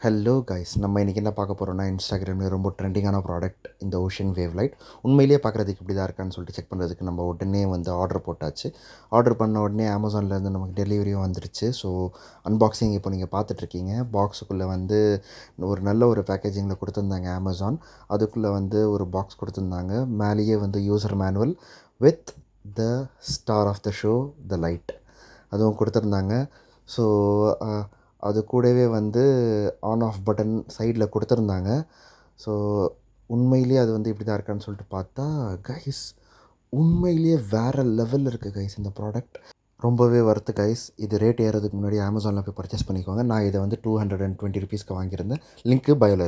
Hello guys, நம்ம இன்றைக்கி என்ன பார்க்க போகிறோம்னா, இன்ஸ்டாகிராமில் ரொம்ப ட்ரெண்டிங்கான ப்ராடக்ட் இந்த ஓஷன் வேவ் லைட். உண்மையிலேயே பார்க்குறதுக்கு இப்படி தான் இருக்கான்னு சொல்லிட்டு செக் பண்ணுறதுக்கு நம்ம உடனே ஆர்டர் போட்டாச்சு. ஆர்டர் பண்ண உடனே அமேசான்லேருந்து நமக்கு டெலிவரியும் வந்துருச்சு. ஸோ அன்பாக்சிங் இப்போ நீங்கள் பார்த்துட்ருக்கீங்க. பாக்ஸுக்குள்ளே ஒரு நல்ல ஒரு பேக்கேஜிங்கில் கொடுத்துருந்தாங்க அமேசான். அதுக்குள்ளே ஒரு பாக்ஸ் கொடுத்துருந்தாங்க. மேலேயே user manual with the star of the show, the light, அதுவும் கொடுத்துருந்தாங்க. ஸோ அது கூடவே ஆன் ஆஃப் பட்டன் சைடில் கொடுத்துருந்தாங்க. ஸோ உண்மையிலேயே அது இப்படி தான் இருக்கான்னு சொல்லிட்டு பார்த்தா, கைஸ் உண்மையிலேயே வேறு லெவலில் இருக்குது கைஸ் இந்த ப்ராடக்ட். ரொம்பவே ஒர்த்து கைஸ். இது ரேட் ஏறதுக்கு முன்னாடி அமேசானில் போய் பர்ச்சேஸ் பண்ணிக்கோங்க. நான் இதை ₹220 வாங்கியிருந்தேன். லிங்க்கு பயோவில் இருக்குது.